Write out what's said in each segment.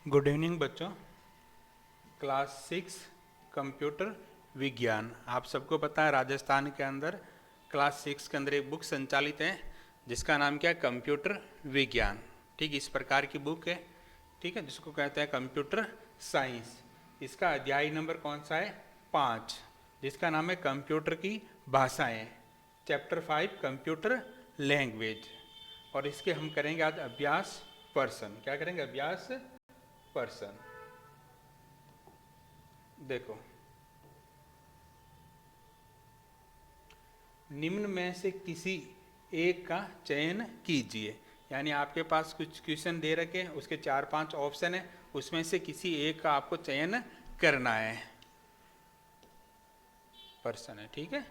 Good evening बच्चों। Class 6 computer विज्ञान। आप सबको पता है राजस्थान के अंदर क्लास 6 के अंदर एक बुक संचालित है जिसका नाम क्या है, कंप्यूटर विज्ञान। ठीक, इस प्रकार की बुक है, ठीक है, जिसको कहते हैं कंप्यूटर साइंस। इसका अध्याय नंबर कौन सा है, 5, जिसका नाम है कंप्यूटर की भाषाएं। Chapter 5 computer language. और इसके हम करेंगे आज अभ्यास पर्सन। क्या करेंगे, अभ्यास पर्सन। देखो, निम्न में से किसी एक का चयन कीजिए। यानी आपके पास कुछ क्वेश्चन दे रखे हैं, उसके 4-5 ऑप्शन है, उसमें से किसी एक का आपको चयन करना है। पर्सन है, ठीक है।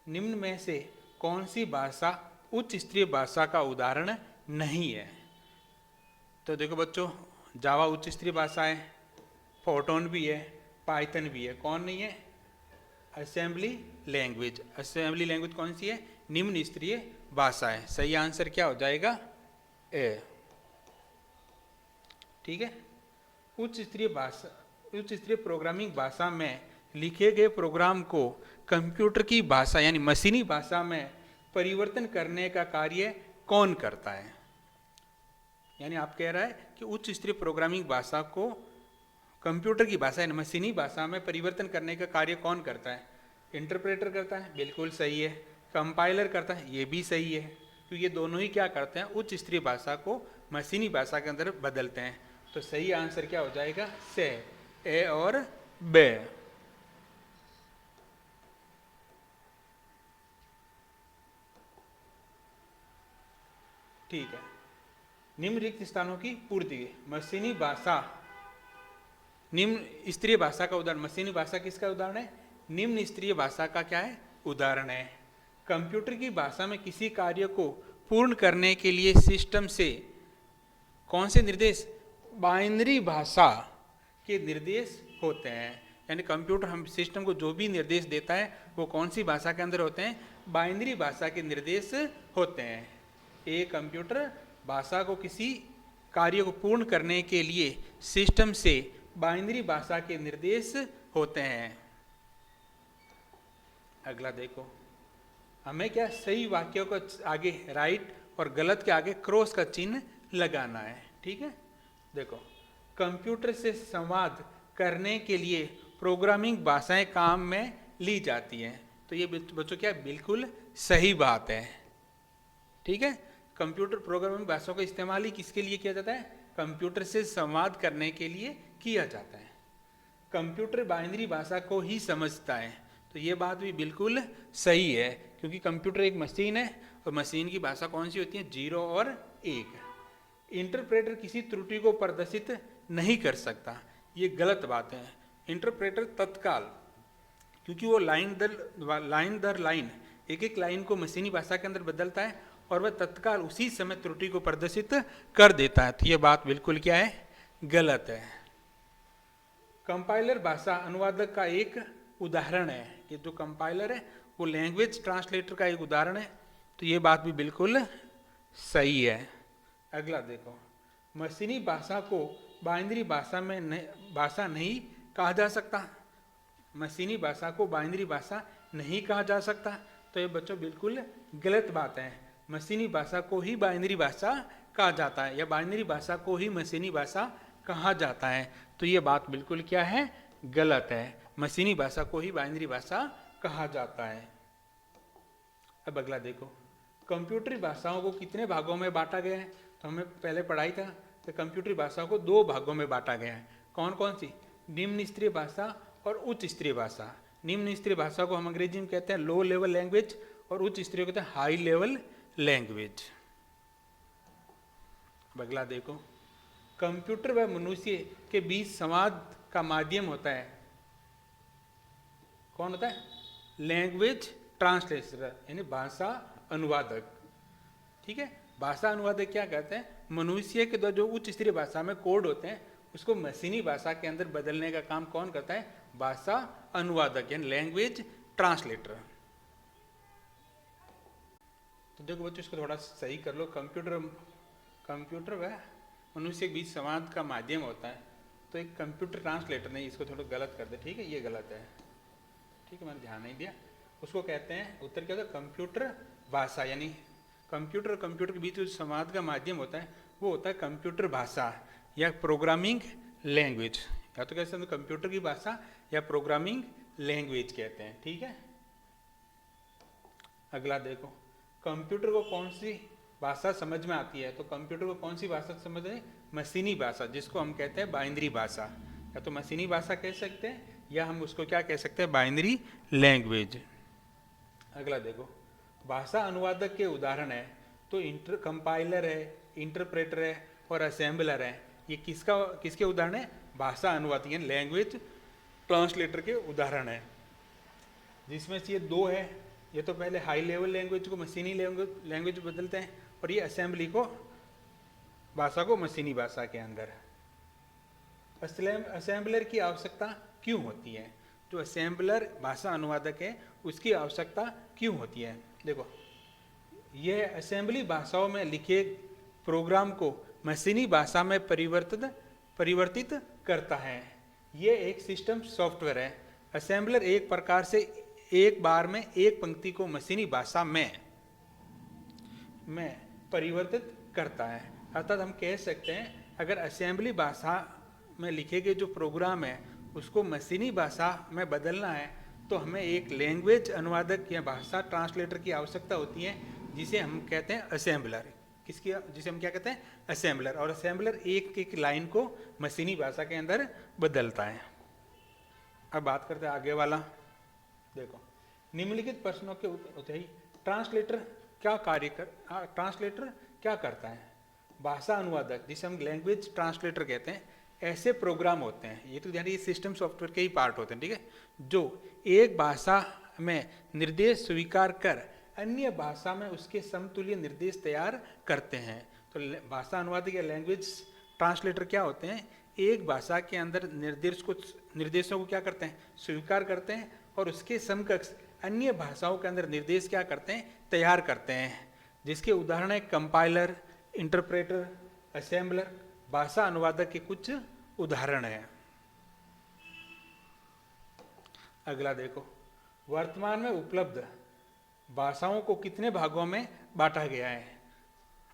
निम्न में से कौन सी भाषा उच्च स्तरीय भाषा का उदाहरण नहीं है। तो देखो बच्चों, जावा उच्च स्तरीय भाषा है, फोर्टोन भी है, पाइथन भी है। कौन नहीं है, असेंबली लैंग्वेज। असेंबली लैंग्वेज कौन सी है, निम्न स्तरीय भाषा है। सही आंसर क्या हो जाएगा, ए। ठीक है। उच्च स्तरीय भाषा, उच्च स्तरीय प्रोग्रामिंग भाषा में लिखे गए प्रोग्राम को कंप्यूटर की भाषा यानी मशीनी भाषा में परिवर्तन करने का कार्य कौन करता है। यानी आप कह रहा है कि उच्च स्तरीय प्रोग्रामिंग भाषा को कंप्यूटर की भाषा यानी मशीनी भाषा में परिवर्तन करने का कार्य कौन करता है। इंटरप्रेटर करता है, बिल्कुल सही है। कंपाइलर करता है, ये भी सही है, क्योंकि ये दोनों ही क्या करते हैं, उच्च स्तरीय भाषा को मशीनी भाषा के अंदर बदलते हैं। तो सही आंसर क्या हो जाएगा, से, ए और बे। ठीक है। निम्न रिक्त स्थानों की पूर्ति। मशीनी भाषा, निम्न स्तरीय भाषा का उदाहरण। मशीनी भाषा किसका उदाहरण है, निम्न स्तरीय भाषा का क्या है, उदाहरण है। कंप्यूटर की भाषा में किसी कार्य को पूर्ण करने के लिए सिस्टम से कौन से निर्देश, बाइनरी भाषा के निर्देश होते हैं। यानी कंप्यूटर हम सिस्टम को जो भी निर्देश देता है वो कौन सी भाषा के अंदर होते हैं, बाइनरी भाषा के निर्देश होते हैं। एक कंप्यूटर भाषा को किसी कार्य को पूर्ण करने के लिए सिस्टम से बाइनरी भाषा के निर्देश होते हैं। अगला देखो, हमें क्या सही वाक्यों को आगे राइट और गलत के आगे क्रॉस का चिन्ह लगाना है। ठीक है। देखो, कंप्यूटर से संवाद करने के लिए प्रोग्रामिंग भाषाएं काम में ली जाती हैं। तो ये बच्चों क्या बिल्कुल सही बात है। ठीक है। कंप्यूटर प्रोग्रामिंग भाषाओं का इस्तेमाल ही किसके लिए किया जाता है, कंप्यूटर से संवाद करने के लिए किया जाता है। कंप्यूटर बाइनरी भाषा को ही समझता है। तो ये बात भी बिल्कुल सही है, क्योंकि कंप्यूटर एक मशीन है और मशीन की भाषा कौन सी होती है, 0 और 1। इंटरप्रेटर किसी त्रुटि को प्रदर्शित नहीं कर सकता, ये गलत बात है। इंटरप्रेटर तत्काल, क्योंकि वो लाइन दर लाइन एक एक लाइन को मशीनी भाषा के अंदर बदलता है और वह तत्काल उसी समय त्रुटि को प्रदर्शित कर देता है। तो ये बात बिल्कुल क्या है, गलत है। कंपाइलर भाषा अनुवादक का एक उदाहरण है। ये जो कंपाइलर है वो लैंग्वेज ट्रांसलेटर का एक उदाहरण है। तो ये बात भी बिल्कुल सही है। अगला देखो, मशीनी भाषा को बाइनरी भाषा में भाषा नहीं कहा जा सकता। मशीनी भाषा को बाइनरी भाषा नहीं कहा जा सकता। तो ये बच्चों बिल्कुल गलत बात है। मशीनी भाषा को ही बाइनरी भाषा कहा जाता है या बाइनरी भाषा को ही मशीनी भाषा कहा जाता है। तो ये बात बिल्कुल क्या है, गलत है। मशीनी भाषा को ही बाइनरी भाषा कहा जाता है। अब अगला देखो, कंप्यूटरी भाषाओं को कितने भागों में बांटा गया है। तो हमें पहले पढ़ाई था कि कंप्यूटरी भाषाओं को 2 भागों में बांटा गया है। कौन कौन सी, निम्न स्तरीय भाषा और उच्च स्तरीय भाषा। निम्न स्तरीय भाषा को हम अंग्रेजी में कहते हैं लो लेवल लैंग्वेज और उच्च स्तरीय को कहते हैं हाई लेवल लैंग्वेज। अगला देखो, कंप्यूटर व मनुष्य के बीच संवाद का माध्यम होता है, कौन होता है, लैंग्वेज ट्रांसलेटर यानी भाषा अनुवादक। ठीक है। भाषा अनुवादक क्या कहते हैं, मनुष्य के द्वारा जो उच्च स्तरीय भाषा में कोड होते हैं उसको मशीनी भाषा के अंदर बदलने का काम कौन करता है, भाषा अनुवादक यानी लैंग्वेज ट्रांसलेटर। तो देखो बच्चों, इसको थोड़ा सही कर लो। कंप्यूटर व मनुष्य के बीच संवाद का माध्यम होता है। तो एक कंप्यूटर ट्रांसलेटर ने इसको थोड़ा गलत कर दिया, ठीक है, ये गलत है, ठीक है, मैंने ध्यान नहीं दिया। उसको कहते हैं, उत्तर क्या होता है, कंप्यूटर भाषा, यानी कंप्यूटर और कंप्यूटर के बीच जो संवाद का माध्यम होता है वो होता है कंप्यूटर भाषा या प्रोग्रामिंग लैंग्वेज, या तो कैसे कंप्यूटर की भाषा या प्रोग्रामिंग लैंग्वेज कहते हैं, ठीक है। अगला देखो, कंप्यूटर को कौन सी भाषा समझ में आती है, तो कंप्यूटर को कौन सी भाषा समझ है, मशीनी भाषा, जिसको हम कहते हैं बाइनरी भाषा, या तो मशीनी भाषा कह सकते हैं या हम उसको क्या कह सकते हैं, बाइनरी लैंग्वेज। अगला देखो, भाषा अनुवादक के उदाहरण है, तो कंपाइलर है, इंटरप्रेटर है और असेंबलर है। ये किसके उदाहरण है, भाषा अनुवादक यानी लैंग्वेज ट्रांसलेटर के उदाहरण है, जिसमें से ये दो है। ये तो पहले हाई लेवल लैंग्वेज को मशीनी लैंग्वेज बदलते हैं और ये असेंबली को, भाषा को मशीनी भाषा के अंदर। असेंबलर की आवश्यकता क्यों होती है, जो असेंबलर भाषा अनुवादक है उसकी आवश्यकता क्यों होती है। देखो, यह असेंबली भाषाओं में लिखे प्रोग्राम को मशीनी भाषा में परिवर्तित करता है। ये एक सिस्टम सॉफ्टवेयर है। असेंबलर एक प्रकार से एक बार में एक पंक्ति को मशीनी भाषा में परिवर्तित करता है। अर्थात हम कह सकते हैं, अगर असेंबली भाषा में लिखे गए जो प्रोग्राम है उसको मशीनी भाषा में बदलना है तो हमें एक लैंग्वेज अनुवादक या भाषा ट्रांसलेटर की आवश्यकता होती है, जिसे हम कहते हैं असेंबलर। जिसे हम क्या कहते हैं, असेंबलर। और असेंबलर एक एक लाइन को मशीनी भाषा के अंदर बदलता है। अब बात करते हैं आगे वाला। देखो, निम्नलिखित प्रश्नों के उत्तर ही ट्रांसलेटर क्या करता है। भाषा अनुवादक, जिसे हम लैंग्वेज ट्रांसलेटर कहते हैं, ऐसे प्रोग्राम होते हैं, ये तो ध्यान, ये सिस्टम सॉफ्टवेयर के ही पार्ट होते हैं, ठीक है, जो एक भाषा में निर्देश स्वीकार कर अन्य भाषा में उसके समतुल्य निर्देश तैयार करते हैं। तो भाषा अनुवादक या लैंग्वेज ट्रांसलेटर क्या होते हैं, एक भाषा के अंदर निर्देशों को क्या करते हैं, स्वीकार करते हैं और उसके समकक्ष अन्य भाषाओं के अंदर निर्देश क्या करते हैं, तैयार करते हैं। जिसके उदाहरण है कंपाइलर, इंटरप्रेटर, असेंबलर। भाषा अनुवादक के कुछ उदाहरण हैं। अगला देखो, वर्तमान में उपलब्ध भाषाओं को कितने भागों में बांटा गया है।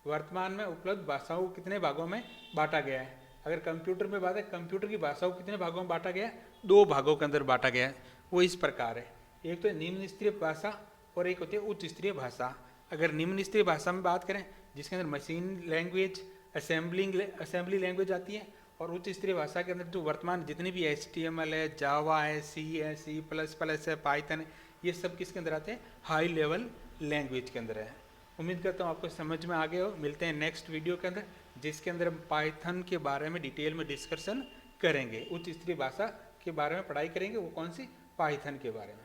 वर्तमान में उपलब्ध भाषाओं को कितने भागों में बांटा गया है। अगर कंप्यूटर में बात है, कंप्यूटर की भाषाओं को कितने भागों में बांटा गया है, दो भागों के अंदर बांटा गया है। वो इस प्रकार है, एक तो है निम्न स्तरीय भाषा और एक होती है उच्च स्तरीय भाषा। अगर निम्न स्तरीय भाषा में बात करें, जिसके अंदर मशीन लैंग्वेज, असेंबली लैंग्वेज आती है, और उच्च स्तरीय भाषा के अंदर जो वर्तमान जितनी भी HTML है, जावा है, C++ है, पाइथन है, ये सब किसके अंदर आते हैं, हाई लेवल लैंग्वेज के अंदर है। उम्मीद करता हूँ आपको समझ में आ गया हो। मिलते हैं नेक्स्ट वीडियो के अंदर, जिसके अंदर हम पाइथन के बारे में डिटेल में डिस्कशन करेंगे। उच्च स्तरीय भाषा के बारे में पढ़ाई करेंगे, वो कौन सी, पाइथन के बारे में।